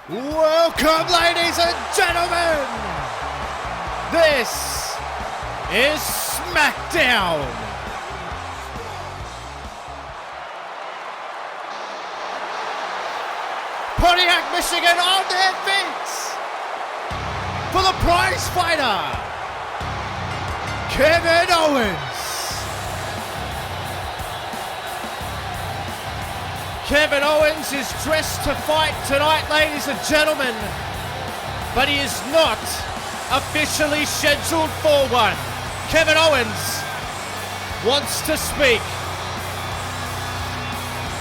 Welcome, ladies and gentlemen! This is SmackDown! Pontiac, Michigan on their feet for the prize fighter, Kevin Owens. Kevin Owens is dressed to fight tonight, ladies and gentlemen, but he is not officially scheduled for one. Kevin Owens wants to speak.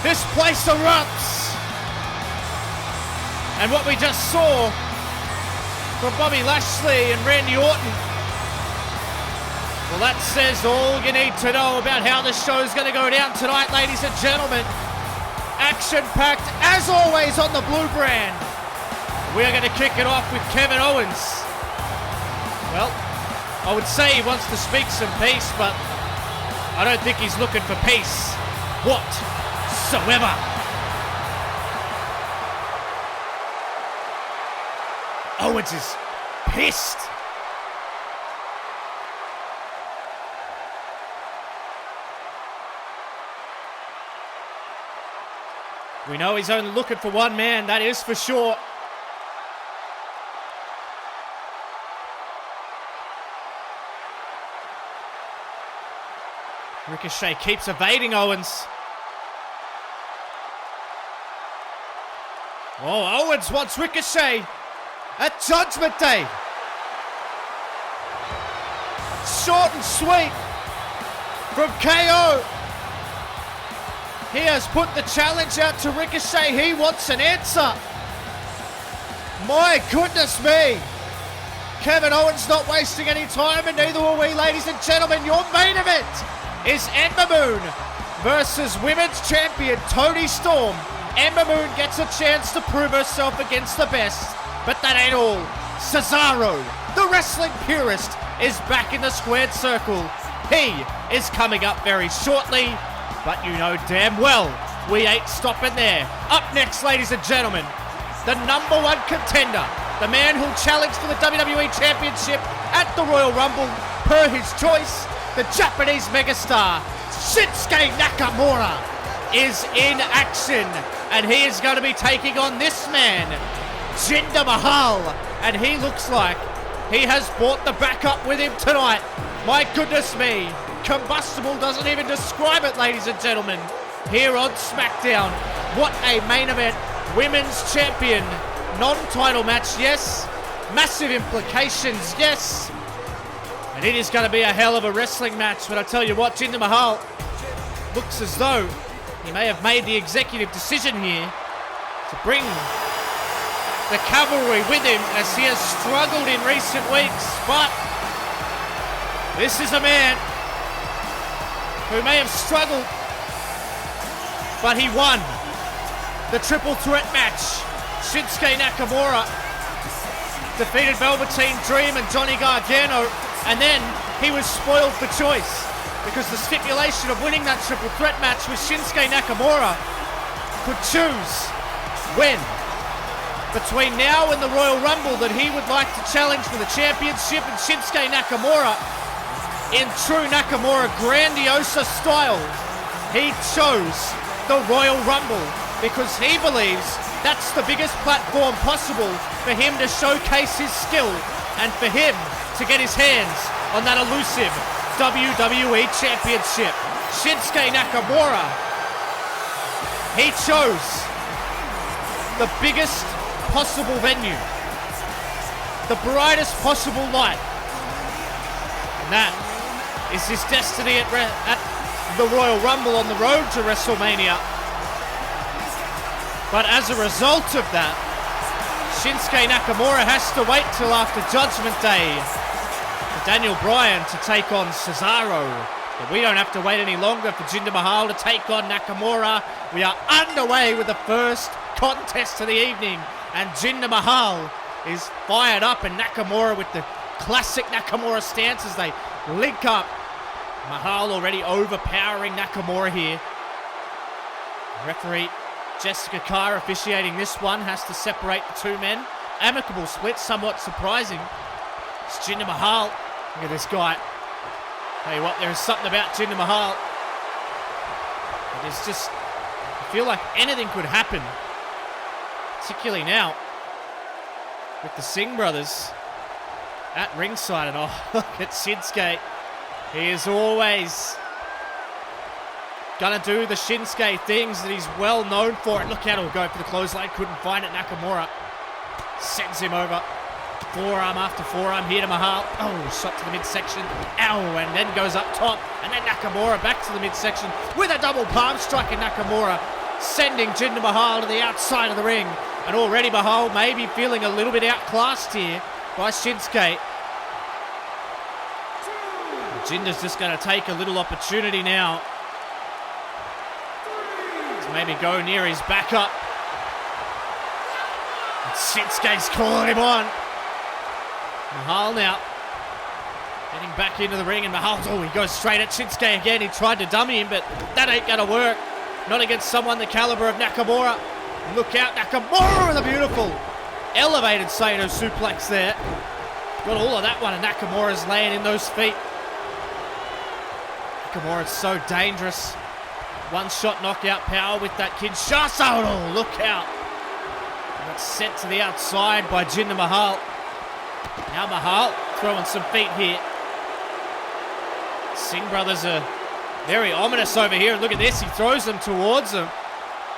This place erupts. And what we just saw from Bobby Lashley and Randy Orton, well, that says all you need to know about how the show is going to go down tonight, ladies and gentlemen. Action-packed, as always, on the Blue brand. We are going to kick it off with Kevin Owens. Well, I would say he wants to speak some peace, but I don't think he's looking for peace whatsoever. Owens is pissed. We know he's only looking for one man, that is for sure. Ricochet keeps evading Owens. Oh, Owens wants Ricochet at Judgment Day. Short and sweet from KO. He has put the challenge out to Ricochet. He wants an answer. My goodness me. Kevin Owens not wasting any time, and neither will we, ladies and gentlemen. Your main event is Ember Moon versus Women's Champion Toni Storm. Ember Moon gets a chance to prove herself against the best, but that ain't all. Cesaro, the wrestling purist, is back in the squared circle. He is coming up very shortly. But you know damn well we ain't stopping there. Up next, ladies and gentlemen, the number one contender, the man who'll challenge for the WWE Championship at the Royal Rumble per his choice, the Japanese megastar, Shinsuke Nakamura, is in action. And he is going to be taking on this man, Jinder Mahal. And he looks like he has brought the backup with him tonight. My goodness me. Combustible doesn't even describe it, ladies and gentlemen. Here on SmackDown, what a main event. Women's Champion, non-title match, yes. Massive implications, yes. And it is going to be a hell of a wrestling match. But I tell you what, Jinder Mahal looks as though he may have made the executive decision here to bring the cavalry with him, as he has struggled in recent weeks. But this is a man who may have struggled, but he won the triple threat match. Shinsuke Nakamura defeated Velveteen Dream and Johnny Gargano, and then he was spoiled for choice because the stipulation of winning that triple threat match was Shinsuke Nakamura could choose when, between now and the Royal Rumble, that he would like to challenge for the championship. And Shinsuke Nakamura, in true Nakamura grandiosa style, he chose the Royal Rumble because he believes that's the biggest platform possible for him to showcase his skill and for him to get his hands on that elusive WWE Championship. Shinsuke Nakamura, he chose the biggest possible venue, the brightest possible light, and that is his destiny at the Royal Rumble on the road to WrestleMania. But as a result of that, Shinsuke Nakamura has to wait till after Judgment Day for Daniel Bryan to take on Cesaro. But we don't have to wait any longer for Jinder Mahal to take on Nakamura. We are underway with the first contest of the evening, and Jinder Mahal is fired up, and Nakamura with the classic Nakamura stance as they link up. Mahal already overpowering Nakamura here. Referee Jessica Carr officiating this one, has to separate the two men. Amicable split, somewhat surprising. It's Jinder Mahal. Look at this guy. Tell you what, there is something about Jinder Mahal. It's just, I feel like anything could happen. Particularly now, with the Singh brothers at ringside. And oh, look at Shinsuke. He is always gonna do the Shinsuke things that he's well known for. And look out, he'll go for the clothesline. Couldn't find it. Nakamura sends him over. Forearm after forearm here to Mahal. Oh, shot to the midsection. Ow, and then goes up top. And then Nakamura back to the midsection with a double palm strike. And Nakamura sending Jinder Mahal to the outside of the ring. And already Mahal may be feeling a little bit outclassed here by Shinsuke. Jinder's just going to take a little opportunity now to maybe go near his backup. And Shinsuke's calling him on. Mahal now getting back into the ring, and Mahal, oh, he goes straight at Shinsuke again. He tried to dummy him, but that ain't going to work. Not against someone the caliber of Nakamura. Look out, Nakamura with a beautiful elevated Sato suplex there. Got all of that one, and Nakamura's laying in those feet. Nakamura's so dangerous. One-shot knockout power with that Kinshasa. Oh, look out. That's sent to the outside by Jinder Mahal. Now Mahal throwing some feet here. Singh brothers are very ominous over here. And look at this, he throws them towards them.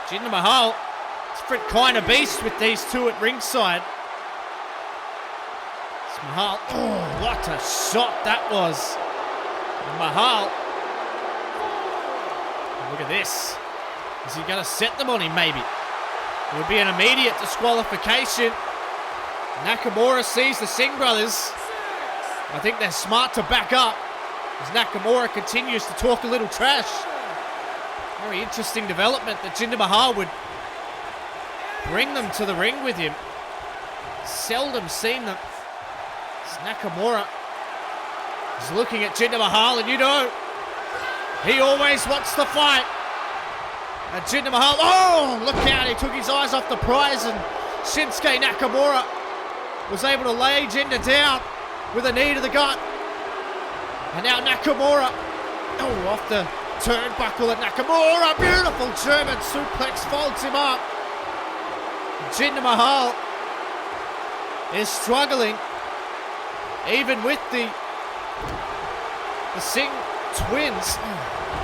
Jinder Mahal, different kind of beast with these two at ringside. It's Mahal. Oh, what a shot that was. And Mahal. Look at this. Is he going to set them on him maybe? It would be an immediate disqualification. Nakamura sees the Singh brothers. I think they're smart to back up as Nakamura continues to talk a little trash. Very interesting development that Jinder Mahal would bring them to the ring with him. Seldom seen them. As Nakamura is looking at Jinder Mahal, and you know, he always wants to fight. And Jinder Mahal, oh, look out, he took his eyes off the prize, and Shinsuke Nakamura was able to lay Jinder down with a knee to the gut. And now Nakamura, oh, off the turnbuckle at Nakamura. Beautiful German suplex, folds him up. Jinder Mahal is struggling, even with the Singh twins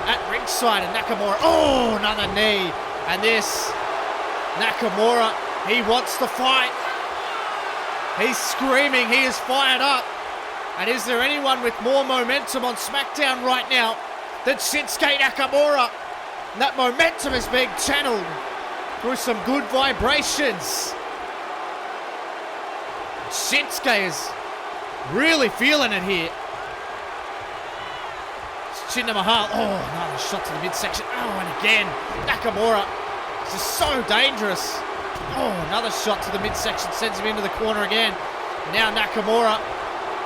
at ringside. And Nakamura, oh, another knee. And this Nakamura, he wants to fight. He's screaming, he is fired up. And is there anyone with more momentum on SmackDown right now than Shinsuke Nakamura? And that momentum is being channeled through some good vibrations. Shinsuke is really feeling it here. It's Jinder Mahal, oh, another shot to the midsection. Oh, and again, Nakamura is just so dangerous. Oh, another shot to the midsection, sends him into the corner again. Now Nakamura,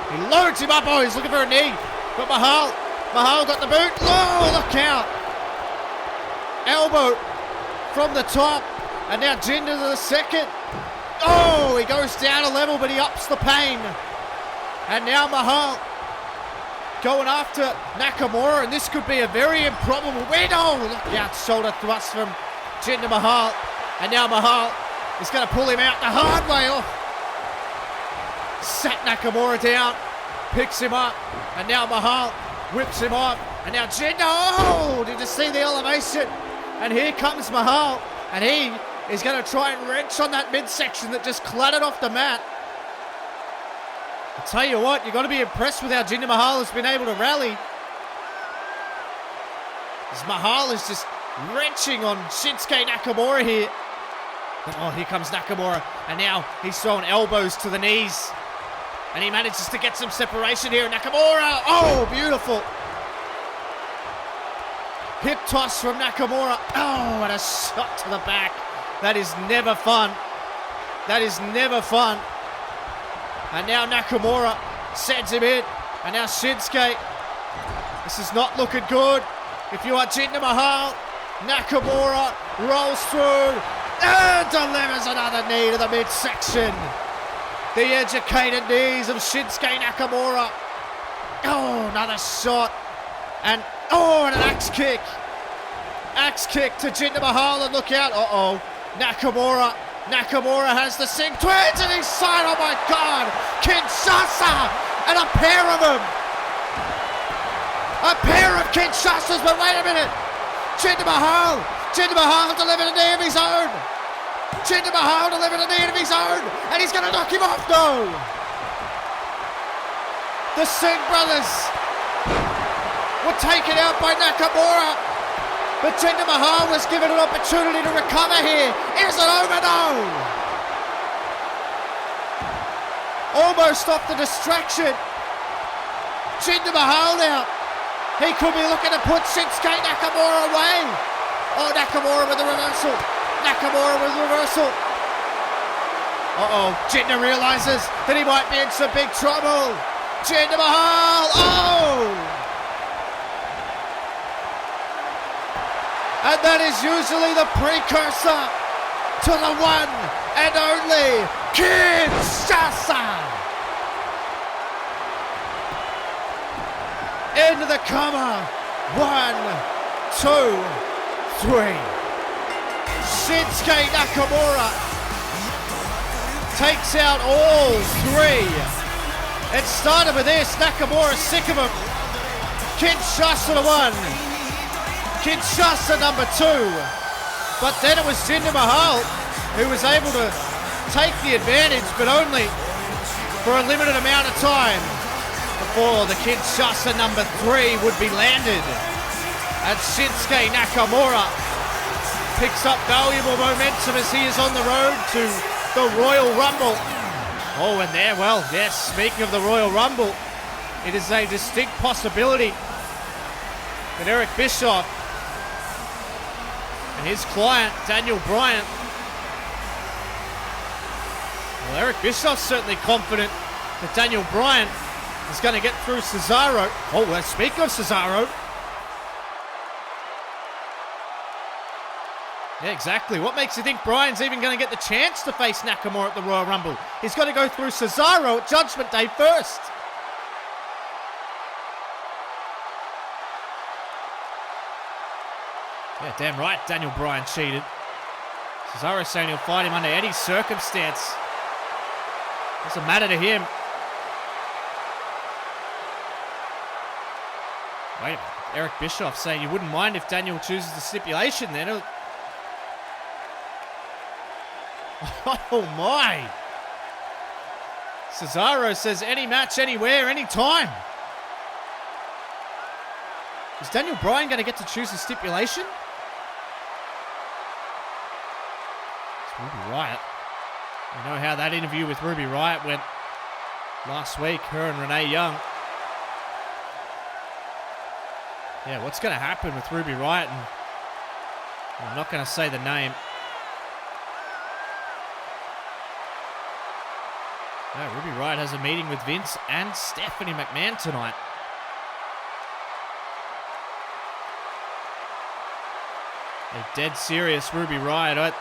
he loads him up. Oh, he's looking for a knee. But Mahal got the boot. Oh, look out. Elbow from the top. And now Jinder to the second. Oh, he goes down a level, but he ups the pain. And now Mahal going after Nakamura, and this could be a very improbable win. Oh, look out, shoulder thrust from Jinder Mahal. And now Mahal is going to pull him out the hard way. Oh. Sat Nakamura down, picks him up, and now Mahal whips him off. And now Jinder, oh, did you see the elevation? And here comes Mahal, and he is going to try and wrench on that midsection that just clattered off the mat. I tell you what, you've got to be impressed with how Jinder Mahal has been able to rally. As Mahal is just wrenching on Shinsuke Nakamura here. Oh, here comes Nakamura, and now he's throwing elbows to the knees. And he manages to get some separation here. Nakamura, oh, beautiful. Hip toss from Nakamura. Oh, and a shot to the back. That is never fun. That is never fun. And now Nakamura sends him in. And now Shinsuke. This is not looking good. If you are Jinder Mahal, Nakamura rolls through and delivers another knee to the midsection. The educated knees of Shinsuke Nakamura. Oh, another shot. And an axe kick. Axe kick to Jinder Mahal, and look out. Uh-oh. Nakamura has the sink. Twins and inside. Oh my God. Kinshasa. And a pair of them. A pair of Kinshasas. But wait a minute. Jinder Mahal delivered a knee of his own. Jinder Mahal delivered a knee of his own. And he's going to knock him off. No. The Singh brothers were taken out by Nakamura. But Jinder Mahal was given an opportunity to recover here. Is it over? No. Almost off the distraction. Jinder Mahal now. He could be looking to put Shinsuke Nakamura away. Oh, Nakamura with the reversal. Jinder realizes that he might be in some big trouble. Jinder Mahal. Oh! And that is usually the precursor to the one and only Kinshasa. Into the cover. 1, 2, 3. Shinsuke Nakamura takes out all three. It started with this. Nakamura sick of him. Kinshasa to 1. Kinshasa number 2. But then it was Jinder Mahal who was able to take the advantage, but only for a limited amount of time before the Kinshasa number 3 would be landed. And Shinsuke Nakamura picks up valuable momentum as he is on the road to the Royal Rumble. Oh, and there, well, yes, speaking of the Royal Rumble, it is a distinct possibility that Eric Bischoff and his client, Daniel Bryan. Well, Eric Bischoff's certainly confident that Daniel Bryan is going to get through Cesaro. Oh, well, speaking of Cesaro. Yeah, exactly. What makes you think Bryan's even going to get the chance to face Nakamura at the Royal Rumble? He's got to go through Cesaro at Judgment Day first. Yeah, damn right, Daniel Bryan cheated. Cesaro saying he'll fight him under any circumstance. Doesn't matter to him. Wait a minute. Eric Bischoff saying you wouldn't mind if Daniel chooses the stipulation then. Oh my. Cesaro says any match, anywhere, anytime. Is Daniel Bryan going to get to choose the stipulation? It's Ruby Riott. You know how that interview with Ruby Riott went last week, her and Renee Young. Yeah, what's going to happen with Ruby Riott? And I'm not going to say the name. No, Ruby Riott has a meeting with Vince and Stephanie McMahon tonight. A dead serious Ruby Riott. I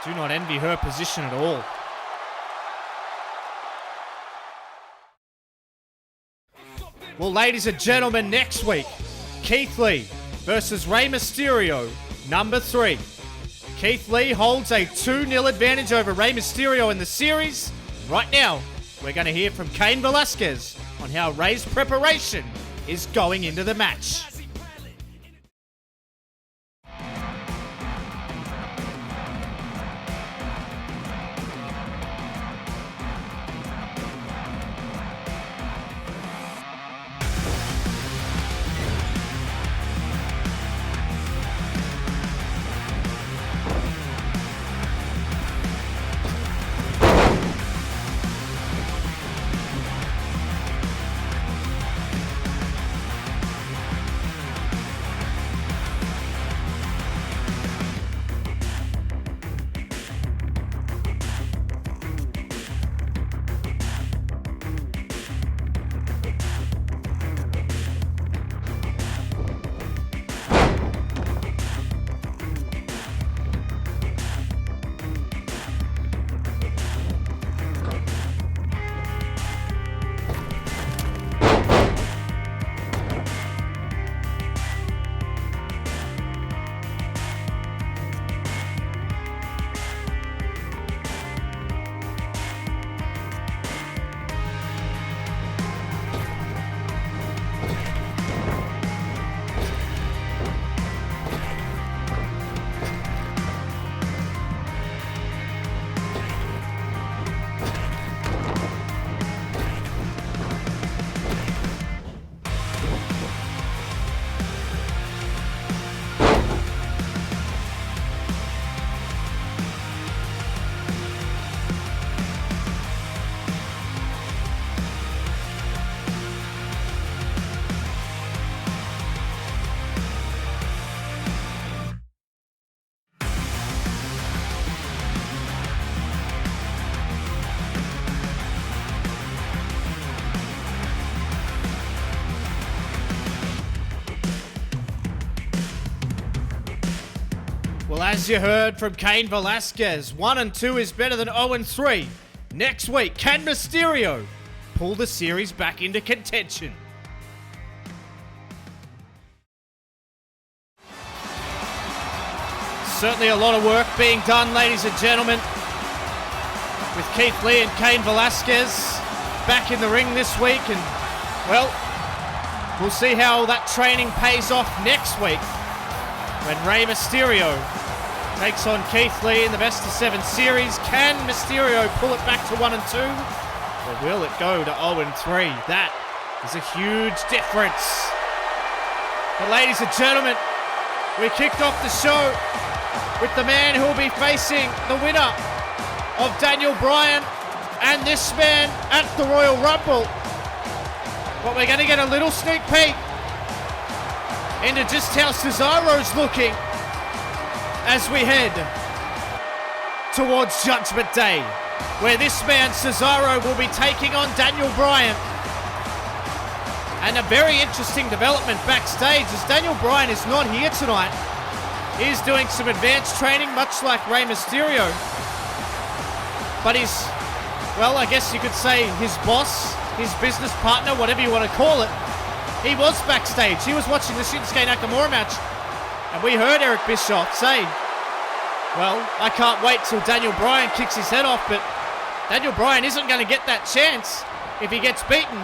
do not envy her position at all. Well, ladies and gentlemen, next week, Keith Lee versus Rey Mysterio, number 3. Keith Lee holds a 2-0 advantage over Rey Mysterio in the series. Right now, we're going to hear from Cain Velasquez on how Rey's preparation is going into the match. Well, as you heard from Cain Velasquez, 1 and 2 is better than 0 and 3. Next week, can Mysterio pull the series back into contention? Certainly a lot of work being done, ladies and gentlemen, with Keith Lee and Cain Velasquez back in the ring this week. And, well, we'll see how that training pays off next week when Rey Mysterio takes on Keith Lee in the best of 7 series. Can Mysterio pull it back to 1 and 2? Or will it go to 0 and 3? That is a huge difference. But ladies and gentlemen, we kicked off the show with the man who will be facing the winner of Daniel Bryan and this man at the Royal Rumble. But we're going to get a little sneak peek into just how Cesaro's looking as we head towards Judgment Day, where this man Cesaro will be taking on Daniel Bryan. And a very interesting development backstage as Daniel Bryan is not here tonight. He's doing some advanced training, much like Rey Mysterio. But he's, well, I guess you could say his boss, his business partner, whatever you want to call it, he was backstage. He was watching the Shinsuke Nakamura match. And we heard Eric Bischoff say, well, I can't wait till Daniel Bryan kicks his head off, but Daniel Bryan isn't going to get that chance if he gets beaten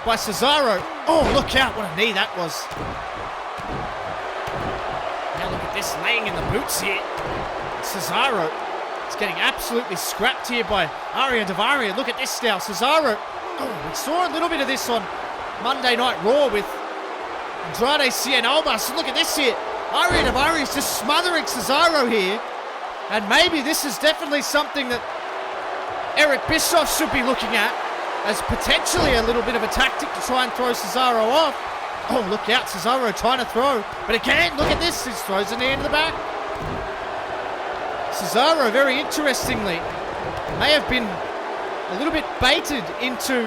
by Cesaro. Oh, look out, what a knee that was. Now look at this, laying in the boots here. Cesaro is getting absolutely scrapped here by Ariya and Daivari. Look at this now, Cesaro. Oh, we saw a little bit of this on Monday Night Raw with Andrade Cien Almas. Look at this here. Ariya and Daivari is just smothering Cesaro here. And maybe this is definitely something that Eric Bischoff should be looking at as potentially a little bit of a tactic to try and throw Cesaro off. Oh, look out, Cesaro trying to throw. But again, look at this, he throws a knee into the back. Cesaro, very interestingly, may have been a little bit baited into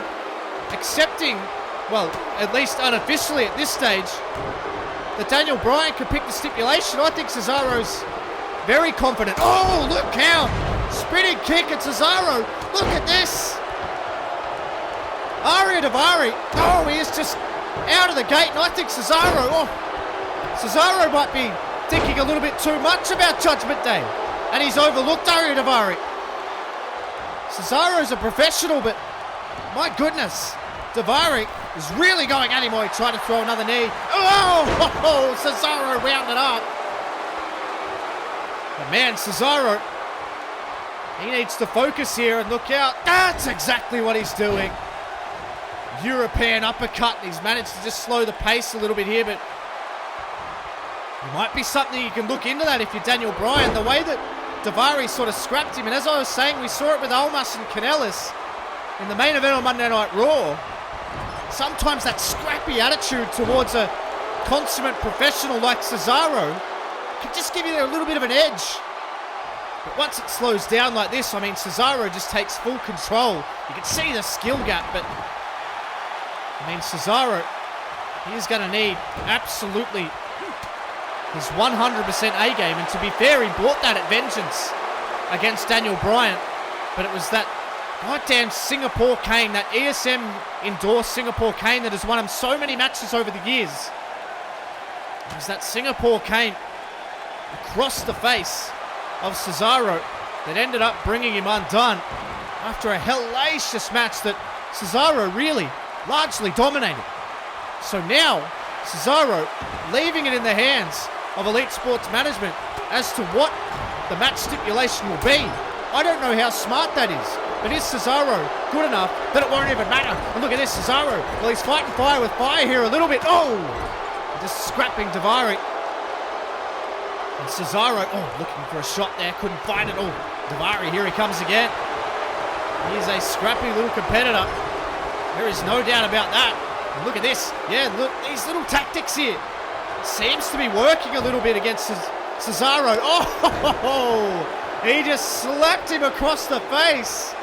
accepting, well, at least unofficially at this stage, that Daniel Bryan could pick the stipulation. I think Cesaro's very confident. Oh, look out! Spinning kick at Cesaro. Look at this. Ariya Daivari. Oh, he is just out of the gate. And I think Cesaro might be thinking a little bit too much about Judgment Day. And he's overlooked Ariya Daivari. Cesaro's a professional, but my goodness, Daivari is really going at him while he tried to throw another knee. Oh, Cesaro wound it up. But man, Cesaro, he needs to focus here and look out. That's exactly what he's doing. European uppercut. He's managed to just slow the pace a little bit here, but it might be something you can look into that if you're Daniel Bryan. The way that Daivari sort of scrapped him, and as I was saying, we saw it with Almas and Kanellis in the main event on Monday Night Raw. Sometimes that scrappy attitude towards a consummate professional like Cesaro can just give you a little bit of an edge. But once it slows down like this, I mean, Cesaro just takes full control. You can see the skill gap, but I mean, Cesaro, he is going to need absolutely his 100% A game. And to be fair, he brought that at Vengeance against Daniel Bryan. But it was that goddamn Singapore cane, that ESM-endorsed Singapore cane that has won him so many matches over the years. It was that Singapore cane across the face of Cesaro that ended up bringing him undone after a hellacious match that Cesaro really largely dominated. So now, Cesaro leaving it in the hands of Elite Sports Management as to what the match stipulation will be. I don't know how smart that is, but is Cesaro good enough that it won't even matter? And look at this, Cesaro. Well, he's fighting fire with fire here a little bit. Oh! Just scrapping Daivari. And Cesaro, looking for a shot there, couldn't find it. Oh, Daivari, here he comes again. He's a scrappy little competitor. There is no doubt about that. And look at this. Yeah, look, these little tactics here. Seems to be working a little bit against Cesaro. Oh, he just slapped him across the face.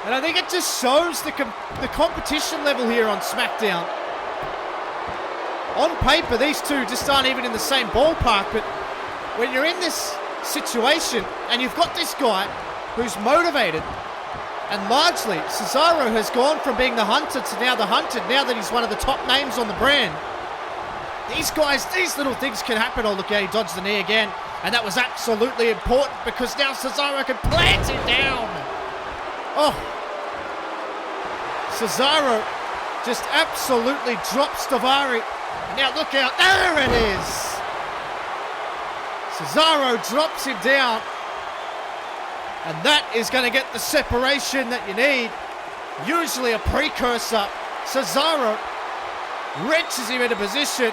And I think it just shows the competition level here on SmackDown. On paper, these two just aren't even in the same ballpark, but when you're in this situation and you've got this guy who's motivated, and largely Cesaro has gone from being the hunter to now the hunted, now that he's one of the top names on the brand. These guys, these little things can happen. Oh, look, yeah, he dodged the knee again. And that was absolutely important because now Cesaro can plant him down. Oh. Cesaro just absolutely drops Daivari. Now look out. There it is. Cesaro drops him down. And that is going to get the separation that you need. Usually a precursor. Cesaro wrenches him into position.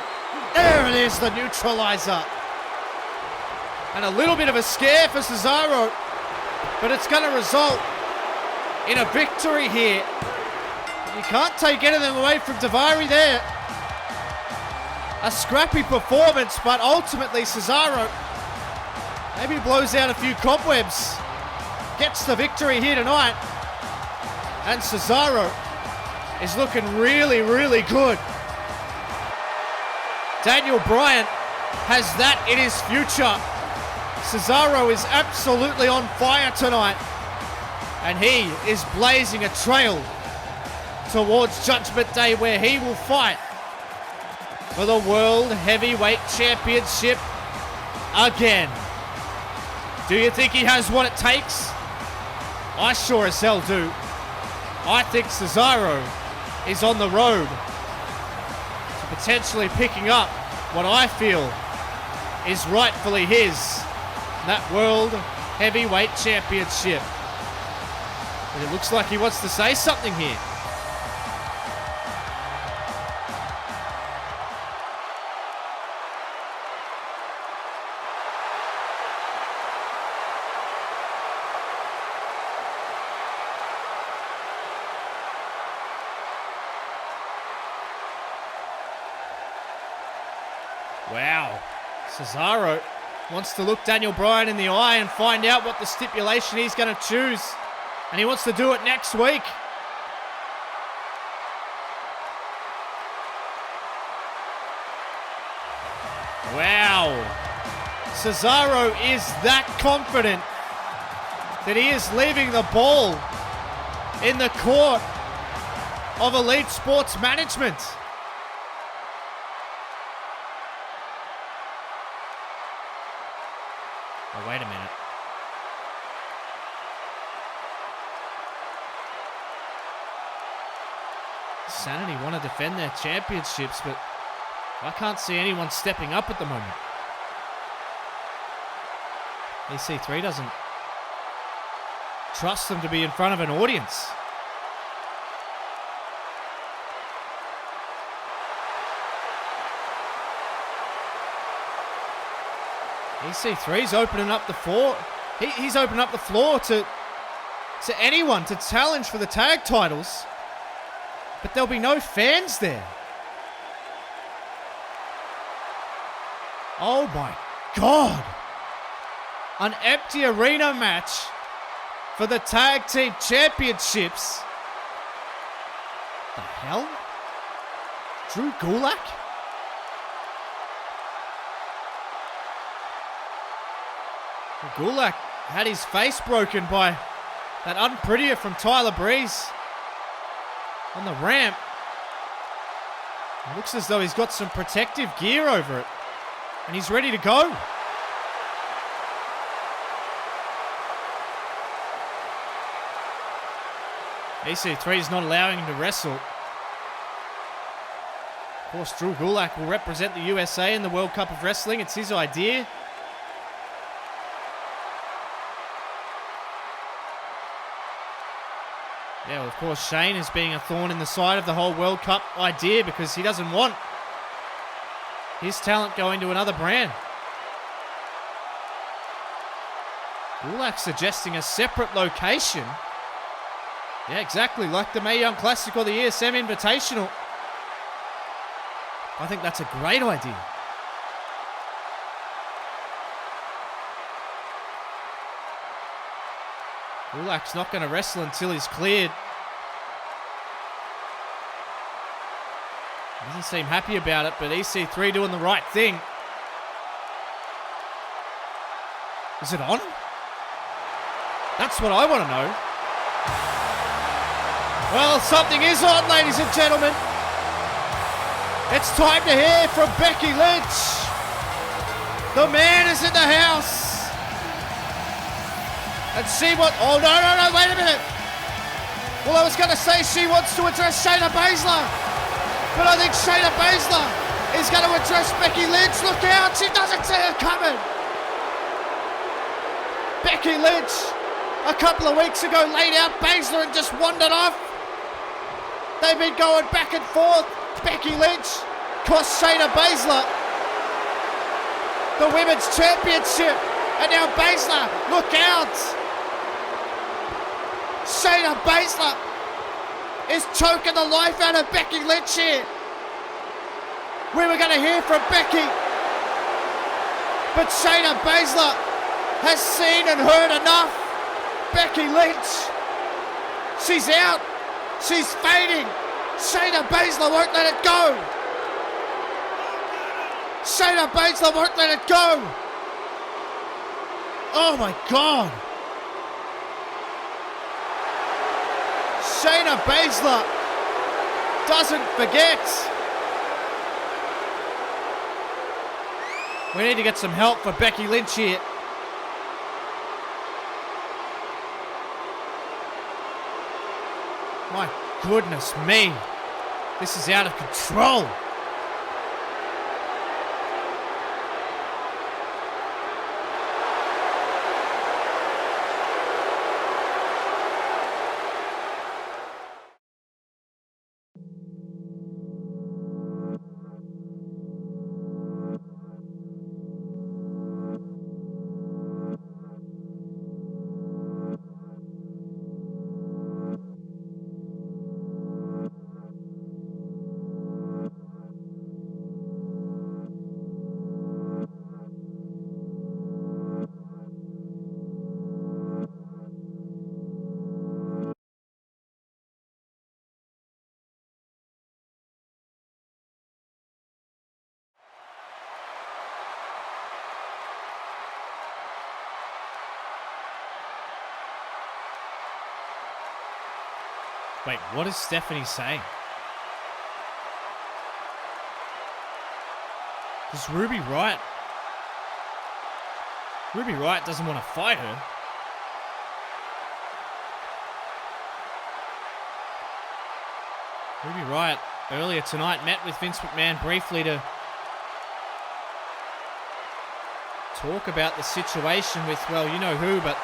There it is, the neutralizer. And a little bit of a scare for Cesaro, but it's going to result in a victory here. You can't take anything away from Daivari there. A scrappy performance, but ultimately Cesaro maybe blows out a few cobwebs. Gets the victory here tonight. And Cesaro is looking really, really good. Daniel Bryan has that in his future. Cesaro is absolutely on fire tonight. And he is blazing a trail towards Judgment Day, where he will fight for the World Heavyweight Championship again. Do you think he has what it takes? I sure as hell do. I think Cesaro is on the road to potentially picking up what I feel is rightfully his, that World Heavyweight Championship. But it looks like he wants to say something here. Wow, Cesaro wants to look Daniel Bryan in the eye and find out what the stipulation he's going to choose. And he wants to do it next week. Wow. Cesaro is that confident that he is leaving the ball in the court of Elite Sports Management. Oh, wait a minute. Sanity want to defend their championships, but I can't see anyone stepping up at the moment. EC3 doesn't trust them to be in front of an audience. EC3's opening up the floor. He's opening up the floor to anyone to challenge for the tag titles. But there'll be no fans there. Oh my God. An empty arena match for the tag team championships. The hell? Drew Gulak? Gulak had his face broken by that unprettier from Tyler Breeze on the ramp. It looks as though he's got some protective gear over it, and he's ready to go. EC3 is not allowing him to wrestle. Of course, Drew Gulak will represent the USA in the World Cup of Wrestling. It's his idea. Yeah, well, of course, Shane is being a thorn in the side of the whole World Cup idea because he doesn't want his talent going to another brand. Gulak suggesting a separate location. Yeah, exactly, like the Mae Young Classic or the ESM Invitational. I think that's a great idea. Gulak's not going to wrestle until he's cleared. Doesn't seem happy about it, but EC3 doing the right thing. Is it on? That's what I want to know. Well, something is on, ladies and gentlemen. It's time to hear from Becky Lynch. The man is in the house. And see what... Oh, no, wait a minute. Well, I was going to say she wants to address Shayna Baszler. But I think Shayna Baszler is going to address Becky Lynch. Look out, she doesn't see it coming. Becky Lynch, a couple of weeks ago, laid out Baszler and just wandered off. They've been going back and forth. Becky Lynch cost Shayna Baszler the Women's Championship. And now Baszler, look out. Shayna Baszler is choking the life out of Becky Lynch here. We were going to hear from Becky, but Shayna Baszler has seen and heard enough. Becky Lynch, she's out. She's fading. Shayna Baszler won't let it go. Shayna Baszler won't let it go. Oh my God. Shayna Baszler doesn't forget. We need to get some help for Becky Lynch here. My goodness me. This is out of control. Wait, what is Stephanie saying? Does Ruby Riott doesn't want to fight her. Ruby Riott earlier tonight met with Vince McMahon briefly to talk about the situation with, well, you know who, but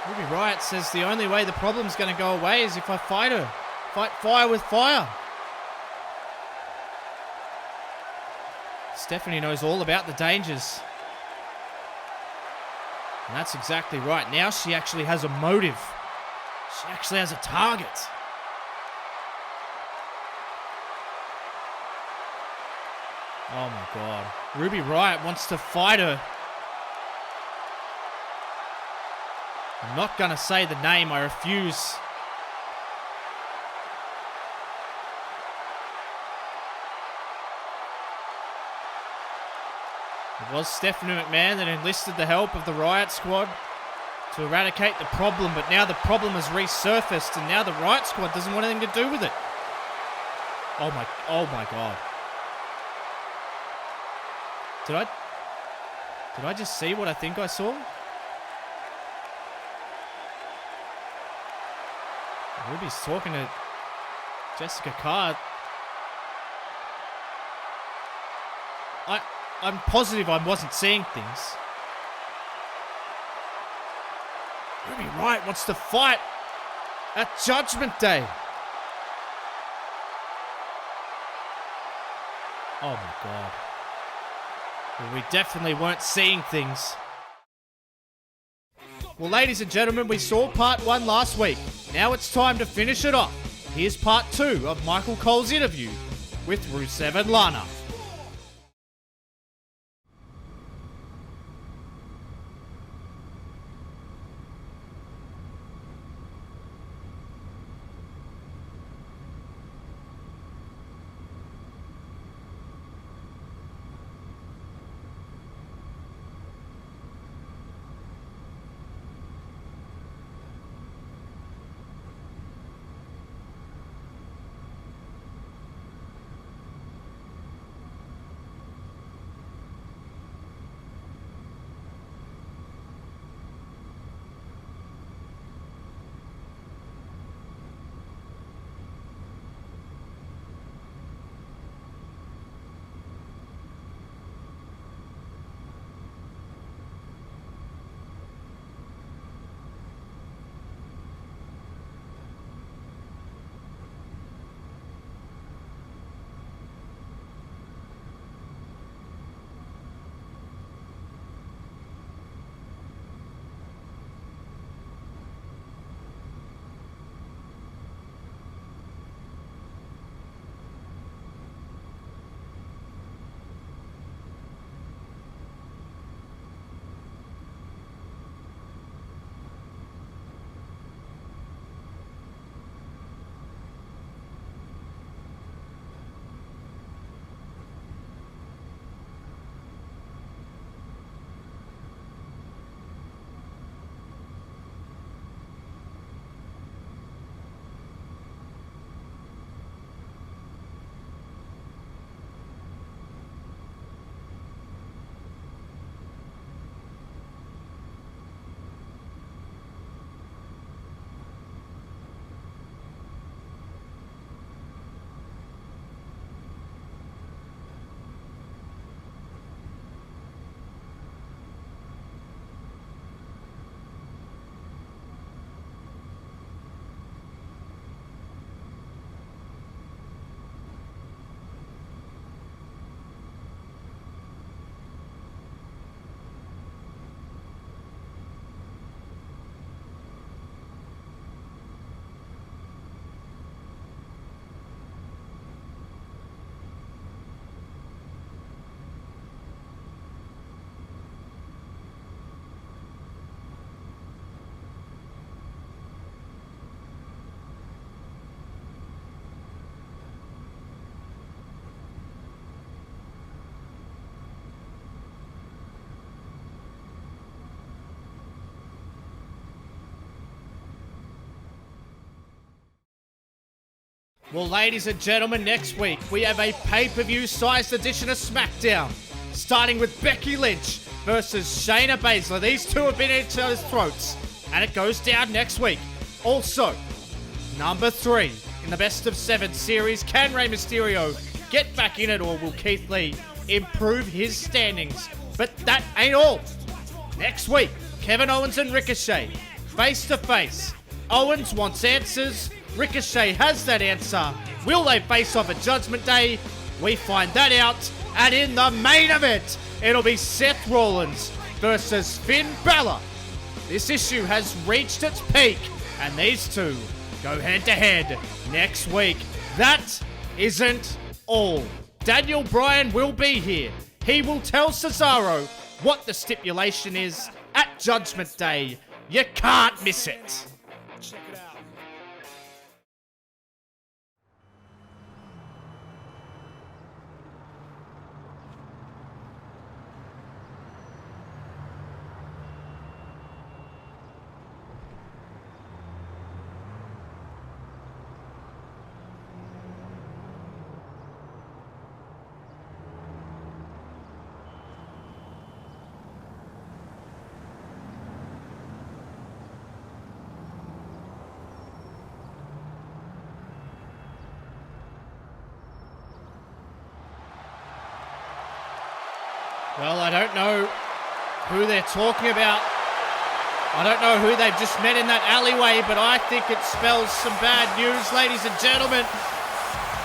Ruby Riott says the only way the problem's going to go away is if I fight her. Fight fire with fire. Stephanie knows all about the dangers. And that's exactly right. Now she actually has a motive. She actually has a target. Oh my God. Ruby Riott wants to fight her. I'm not going to say the name, I refuse. It was Stephanie McMahon that enlisted the help of the Riott Squad to eradicate the problem, but now the problem has resurfaced and now the Riott Squad doesn't want anything to do with it. Oh my God. Did I just see what I think I saw? Ruby's talking to Jessica Card. I'm positive I wasn't seeing things. Ruby Riott wants to fight at Judgment Day. Oh my God. Well, we definitely weren't seeing things. Well, ladies and gentlemen, we saw part 1 last week. Now it's time to finish it off. Here's part 2 of Michael Cole's interview with Rusev and Lana. Well, ladies and gentlemen, next week we have a pay-per-view sized edition of SmackDown, starting with Becky Lynch versus Shayna Baszler. These two have been at each other's throats, and it goes down next week. Also, number 3 in the best of 7 series, can Rey Mysterio get back in it, or will Keith Lee improve his standings? But that ain't all. Next week, Kevin Owens and Ricochet, face to face. Owens wants answers. Ricochet has that answer. Will they face off at Judgment Day? We find that out. And in the main event, it'll be Seth Rollins versus Finn Balor. This issue has reached its peak, and these two go head to head next week. That isn't all. Daniel Bryan will be here. He will tell Cesaro what the stipulation is at Judgment Day. You can't miss it. Check it out. Well, I don't know who they're talking about. I don't know who they've just met in that alleyway, but I think it spells some bad news, ladies and gentlemen.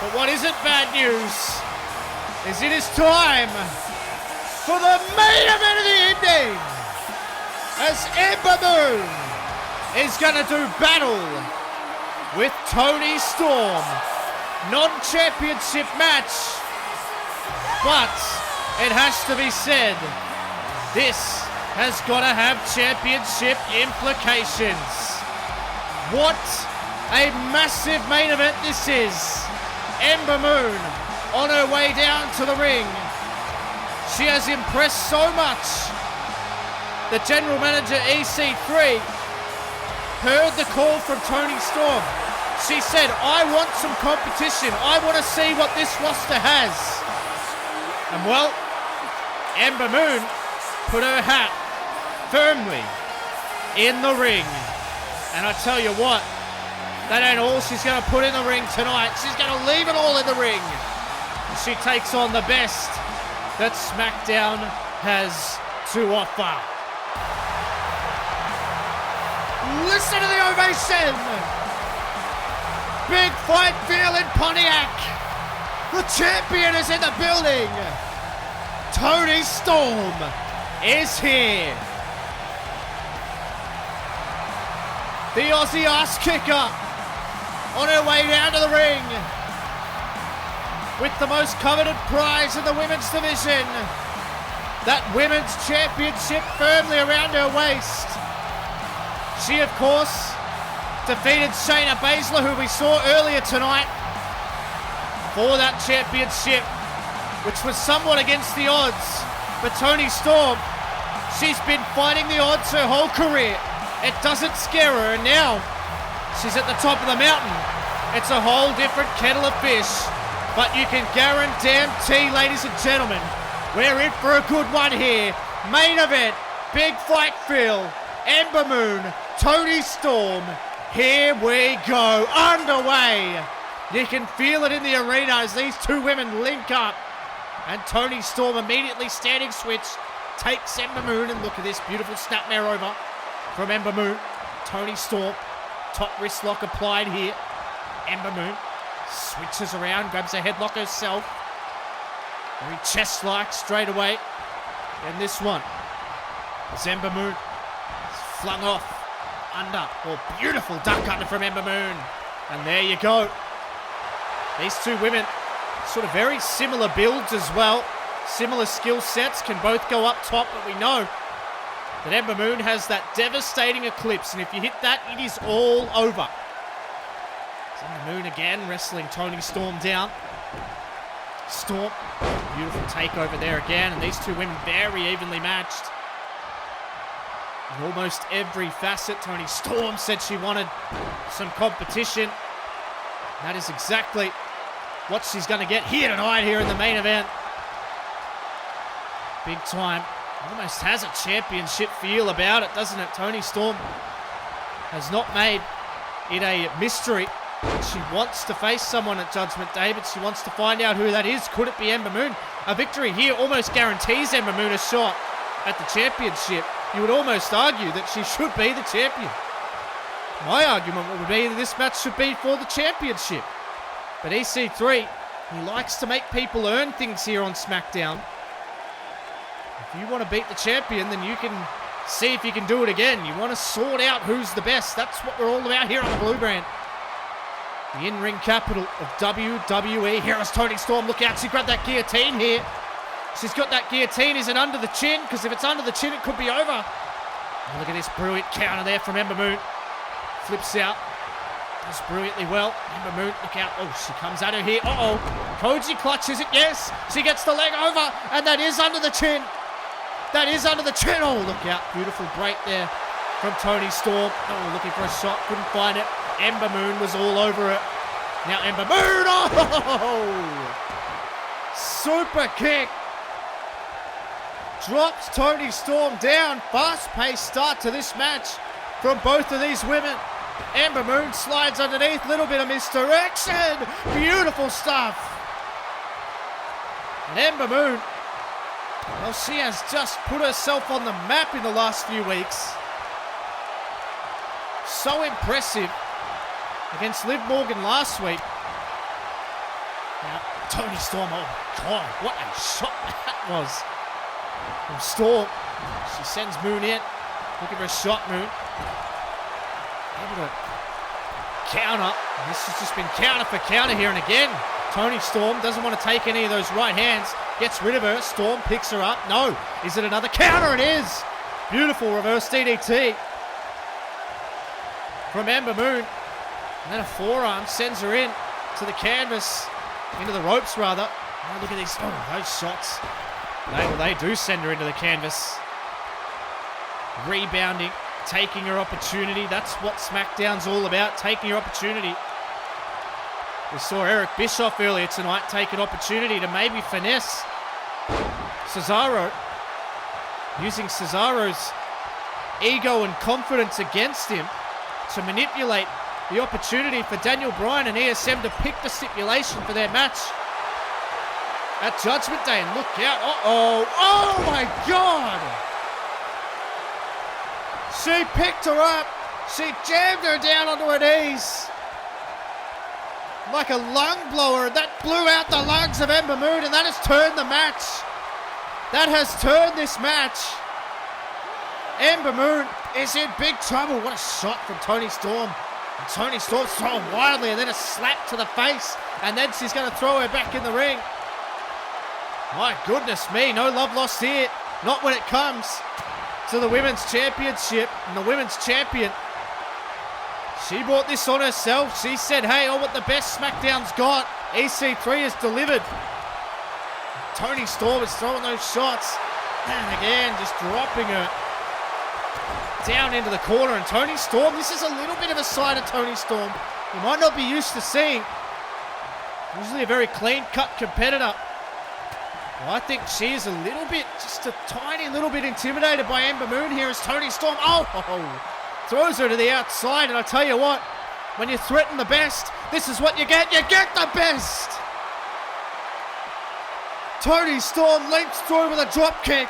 But what isn't bad news is it is time for the main event of the evening, as Ember Moon is going to do battle with Toni Storm. Non-championship match, but it has to be said, this has got to have championship implications. What a massive main event this is. Ember Moon on her way down to the ring. She has impressed so much. The general manager EC3 heard the call from Toni Storm. She said, I want some competition. I want to see what this roster has. And well, Ember Moon put her hat firmly in the ring. And I tell you what, that ain't all she's going to put in the ring tonight. She's going to leave it all in the ring. She takes on the best that SmackDown has to offer. Listen to the ovation. Big fight feel in Pontiac. The champion is in the building. Toni Storm is here. The Aussie ass kicker on her way down to the ring with the most coveted prize in the women's division. That women's championship firmly around her waist. She, of course, defeated Shayna Baszler, who we saw earlier tonight, for that championship, which was somewhat against the odds. But Toni Storm, she's been fighting the odds her whole career. It doesn't scare her, and now she's at the top of the mountain. It's a whole different kettle of fish. But you can guarantee, ladies and gentlemen, we're in for a good one here. Main event, big fight feel. Ember Moon, Toni Storm. Here we go, underway. You can feel it in the arena as these two women link up. And Toni Storm immediately standing switch takes Ember Moon, and look at this beautiful snapmare over from Ember Moon. Toni Storm, top wrist lock applied here. Ember Moon switches around, grabs a headlock herself. Very chest-like straight away. And this one, as Ember Moon is flung off under. Oh, beautiful duck under from Ember Moon. And there you go. These two women, sort of very similar builds as well. Similar skill sets, can both go up top, but we know that Ember Moon has that devastating eclipse, and if you hit that, it is all over. Ember Moon again, wrestling Toni Storm down. Storm, beautiful takeover there again, and these two women very evenly matched. In almost every facet, Toni Storm said she wanted some competition. That is exactly what she's going to get here tonight here in the main event. Big time. Almost has a championship feel about it, doesn't it? Toni Storm has not made it a mystery. She wants to face someone at Judgment Day, but she wants to find out who that is. Could it be Ember Moon? A victory here almost guarantees Ember Moon a shot at the championship. You would almost argue that she should be the champion. My argument would be that this match should be for the championship. But EC3, he likes to make people earn things here on SmackDown. If you want to beat the champion, then you can see if you can do it again. You want to sort out who's the best. That's what we're all about here on the Blue Brand. The in-ring capital of WWE. Here is Toni Storm. Look out, she grabbed that guillotine here. She's got that guillotine. Is it under the chin? Because if it's under the chin, it could be over. Oh, look at this brilliant counter there from Ember Moon. Flips out. Does brilliantly well. Ember Moon, look out. Oh, she comes at her here. Uh-oh. Koji clutches it. Yes. She gets the leg over. And that is under the chin. That is under the chin. Oh, look out. Beautiful break there from Toni Storm. Oh, looking for a shot. Couldn't find it. Ember Moon was all over it. Now Ember Moon. Oh! Super kick. Drops Toni Storm down. Fast-paced start to this match from both of these women. Ember Moon slides underneath. Little bit of misdirection. Beautiful stuff. And Ember Moon, well, she has just put herself on the map in the last few weeks. So impressive against Liv Morgan last week. Now, Toni Storm, oh my God, what a shot that was from Storm. She sends Moon in, looking for a shot, Moon. Able to counter. This has just been counter for counter here, and again, Toni Storm doesn't want to take any of those right hands, gets rid of her. Storm picks her up. No, is it another counter? It is. Beautiful reverse DDT from Ember Moon. And then a forearm sends her in to the canvas, into the ropes rather. Oh, look at these, those shots. They do send her into the canvas. Rebounding, taking her opportunity. That's what SmackDown's all about, taking your opportunity. We saw Eric Bischoff earlier tonight take an opportunity to maybe finesse Cesaro, using Cesaro's ego and confidence against him to manipulate the opportunity for Daniel Bryan and ESM to pick the stipulation for their match at Judgment Day. And look out. Uh-oh. Oh, my God. She picked her up. She jammed her down onto her knees like a lung blower. That blew out the lungs of Ember Moon, and that has turned the match. That has turned this match. Ember Moon is in big trouble. What a shot from Toni Storm. And Toni Storm's throwing wildly, and then a slap to the face, and then she's going to throw her back in the ring. My goodness me, no love lost here. Not when it comes to the Women's Championship and the Women's Champion. She brought this on herself. She said, hey, I want the best SmackDown's got. EC3 has delivered. Toni Storm is throwing those shots. And again, just dropping her down into the corner. And Toni Storm, this is a little bit of a side of Toni Storm you might not be used to seeing. Usually a very clean-cut competitor. Well, I think she is a little bit, just a tiny little bit intimidated by Ember Moon here as Toni Storm, throws her to the outside. And I tell you what, when you threaten the best, this is what you get. You get the best. Toni Storm leaps through with a drop kick.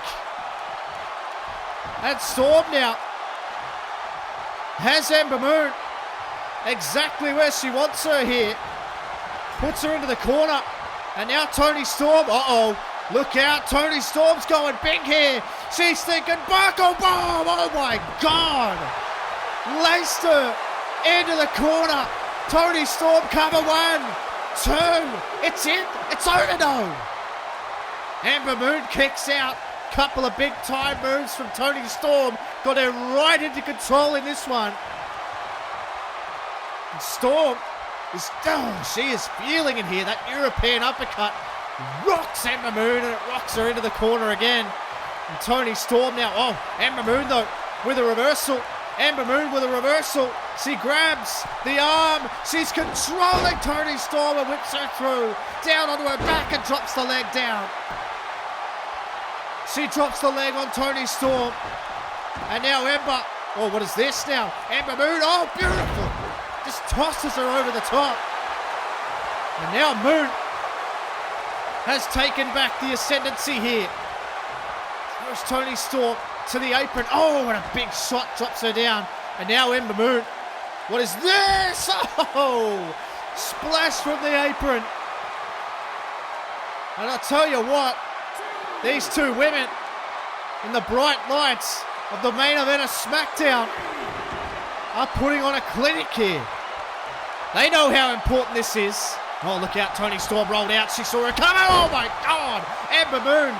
And Storm now has Ember Moon exactly where she wants her here. Puts her into the corner. And now Toni Storm, look out, Toni Storm's going big here. She's thinking buckle bomb, oh my God. Laced her into the corner. Toni Storm, cover 1, 2, it's in, it's over now. Ember Moon kicks out. Couple of big time moves from Toni Storm. Got her right into control in this one. And Storm is, she is feeling it here. That European uppercut rocks Ember Moon, and it rocks her into the corner again. And Toni Storm now, Ember Moon though, with a reversal. Ember Moon with a reversal. She grabs the arm. She's controlling Toni Storm and whips her through. Down onto her back and drops the leg down. She drops the leg on Toni Storm. And now Ember. Oh, what is this now? Ember Moon. Oh, beautiful. Just tosses her over the top. And now Moon has taken back the ascendancy here. Throws Toni Storm to the apron. Oh, and a big shot drops her down. And now Ember Moon. What is this? Oh, splash from the apron. And I'll tell you what, these two women in the bright lights of the main event of SmackDown are putting on a clinic here. They know how important this is. Oh, look out, Toni Storm rolled out. She saw her coming. Oh my God, Ember Moon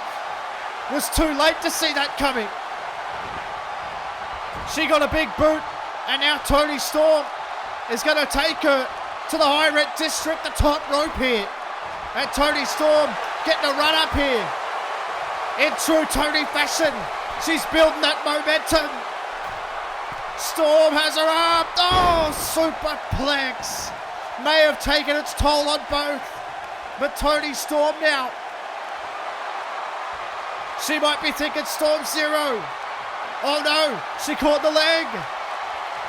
was too late to see that coming. She got a big boot, and now Toni Storm is going to take her to the high red district, the top rope here. And Toni Storm getting a run up here. In true Toni fashion, she's building that momentum. Storm has her up. Oh, superplex. May have taken its toll on both. But Toni Storm now. She might be thinking Storm Zero. Oh no, she caught the leg.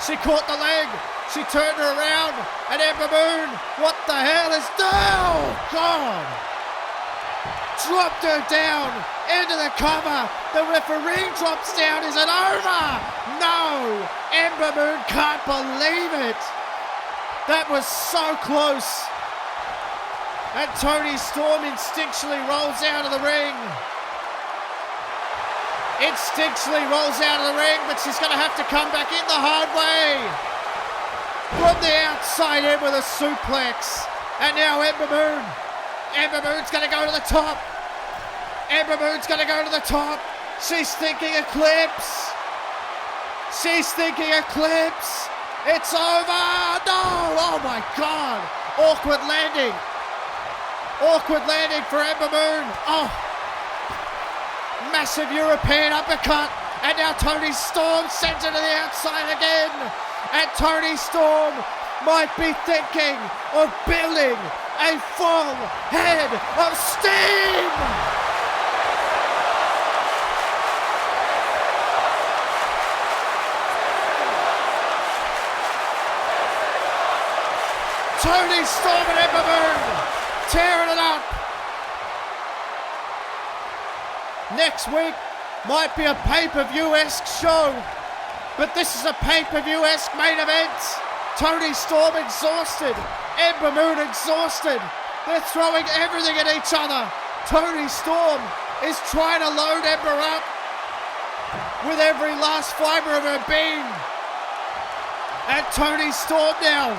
She caught the leg. She turned her around. And Ember Moon, what the hell is that? Oh God. Dropped her down into the cover. The referee drops down. Is it over? No. Ember Moon can't believe it. That was so close. And Toni Storm instinctually rolls out of the ring. Instinctually rolls out of the ring, but she's going to have to come back in the hard way. From the outside in with a suplex. And now Ember Moon. Ember Moon's going to go to the top. Ember Moon's going to go to the top. She's thinking Eclipse. She's thinking Eclipse. It's over. No. Oh my God. Awkward landing. Awkward landing for Ember Moon. Oh. Massive European uppercut. And now Toni Storm sends it to the outside again. And Toni Storm might be thinking of building a full head of steam. Toni Storm and Ember Moon tearing it up. Next week might be a pay-per-view-esque show, but this is a pay-per-view-esque main event. Toni Storm exhausted, Ember Moon exhausted. They're throwing everything at each other. Toni Storm is trying to load Ember up with every last fiber of her being. And Toni Storm now.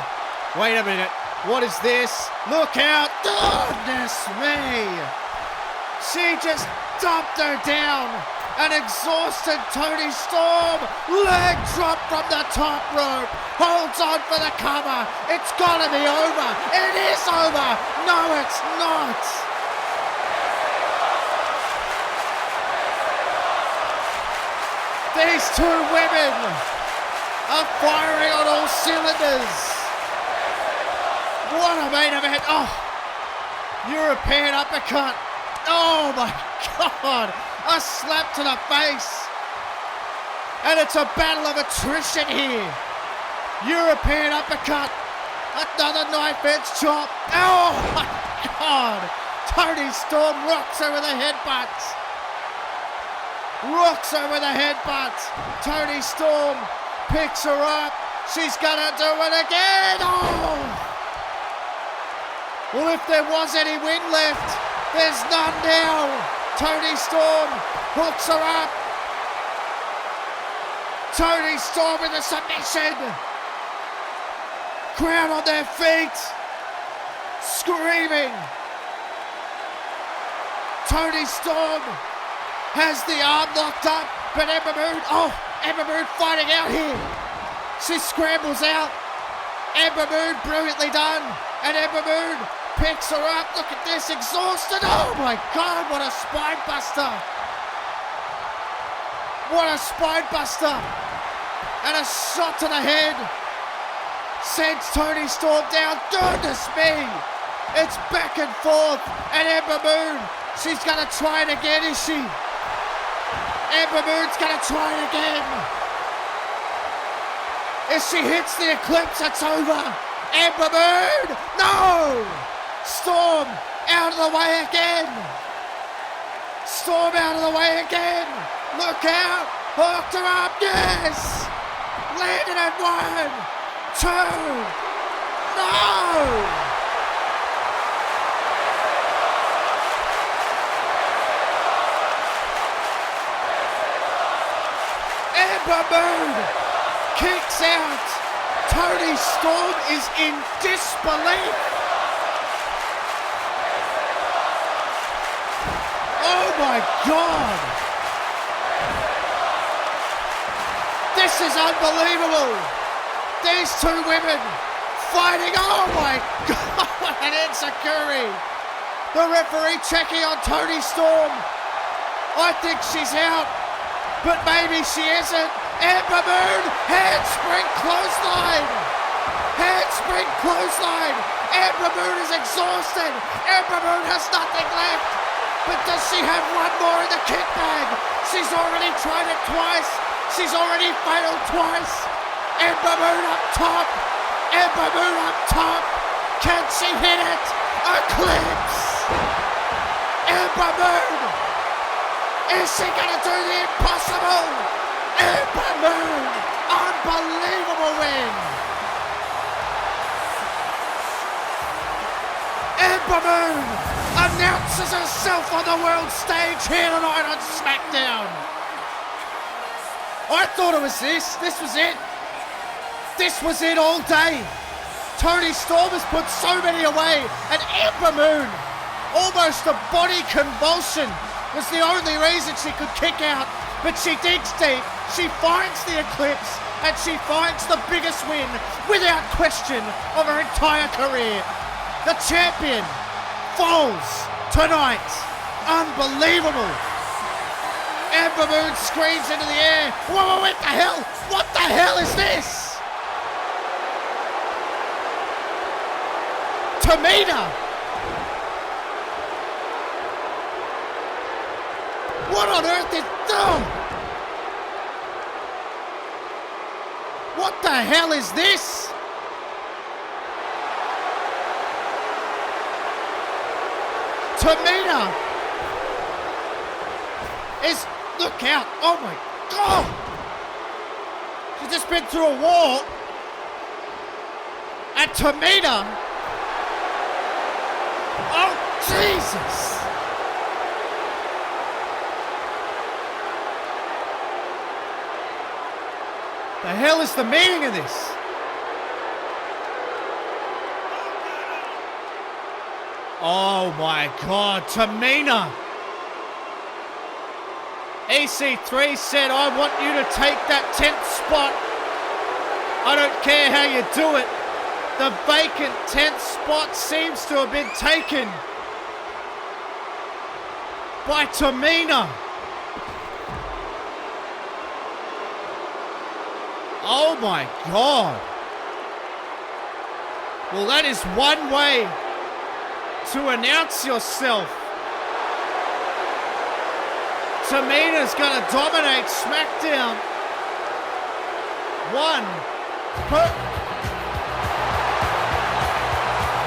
Wait a minute, what is this? Look out, goodness me. She just dumped her down. An exhausted Toni Storm. Leg drop from the top rope. Holds on for the cover. It's gotta be over. It is over. No, it's not. These two women are firing on all cylinders. What a main event. Oh, European uppercut. Oh my God. A slap to the face. And it's a battle of attrition here. European uppercut. Another knife edge chop. Oh my God. Toni Storm rocks her with a headbutt. Rocks her with a headbutt. Toni Storm picks her up. She's gonna do it again. Oh. Well, if there was any wind left, there's none now. Toni Storm hooks her up. Toni Storm with a submission. Crowd on their feet. Screaming. Toni Storm has the arm locked up, but Ember Moon fighting out here. She scrambles out. Ember Moon brilliantly done. And Ember Moon picks her up. Look at this, exhausted. Oh my God, what a spine buster. What a spine buster. And a shot to the head sends Toni Storm down. Goodness me. It's back and forth. And Ember Moon, she's going to try it again, is she? Ember Moon's going to try it again. If she hits the Eclipse, it's over. Ember Moon, no! Storm out of the way again. Storm out of the way again. Look out. Hooked her up, yes! Landed at 1, 2, no! Ember Moon kicks out. Toni Storm is in disbelief. Oh my God! This is unbelievable. These two women fighting. Oh my God! And Enzakuri. The referee checking on Toni Storm. I think she's out, but maybe she isn't. Ember Moon, handspring clothesline. Handspring clothesline. Ember Moon is exhausted. Ember Moon has nothing left. But does she have one more in the kit bag? She's already tried it twice. She's already failed twice. Ember Moon up top. Ember Moon up top. Can she hit it? Eclipse. Ember Moon. Is she going to do the impossible? Ember Moon. Unbelievable win. Ember Moon announces herself on the world stage here tonight on SmackDown. I thought it was this. This was it. This was it all day. Toni Storm has put so many away, and Ember Moon, almost a body convulsion, was the only reason she could kick out. But she digs deep. She finds the Eclipse, and she finds the biggest win, without question, of her entire career. The champion falls tonight. Unbelievable. Ember Moon screams into the air. Whoa, what the hell? What the hell is this? Tamina. What on earth is... Oh. What the hell is this? Tamina is... Look out. Oh my God. She's just been through a war. And Tamina... Oh, Jesus. The hell is the meaning of this? Oh my God, Tamina. EC3 said, I want you to take that 10th spot. I don't care how you do it. The vacant 10th spot seems to have been taken by Tamina. Oh my God. Well, that is one way to announce yourself. Tamina's going to dominate SmackDown.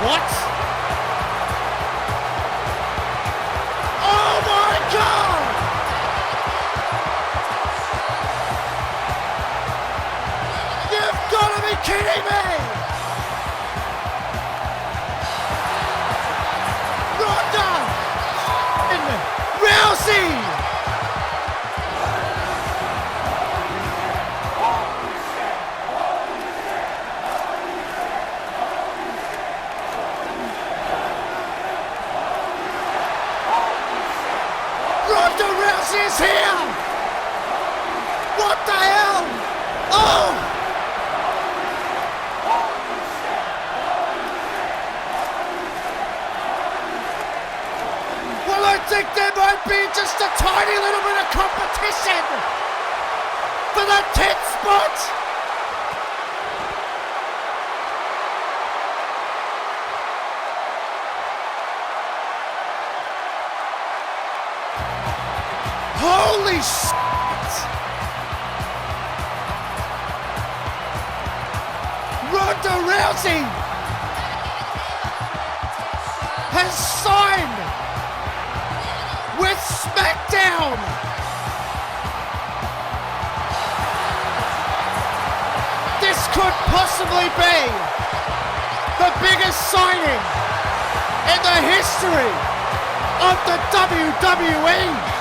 What? Oh my God! You've got to be kidding me! Ronda Rousey! Is here! What the hell? Oh! Well, I think there might be just a tiny little bit of competition for the a 10 spot! Holy shit! Ronda Rousey has signed with SmackDown! This could possibly be the biggest signing in the history of the WWE!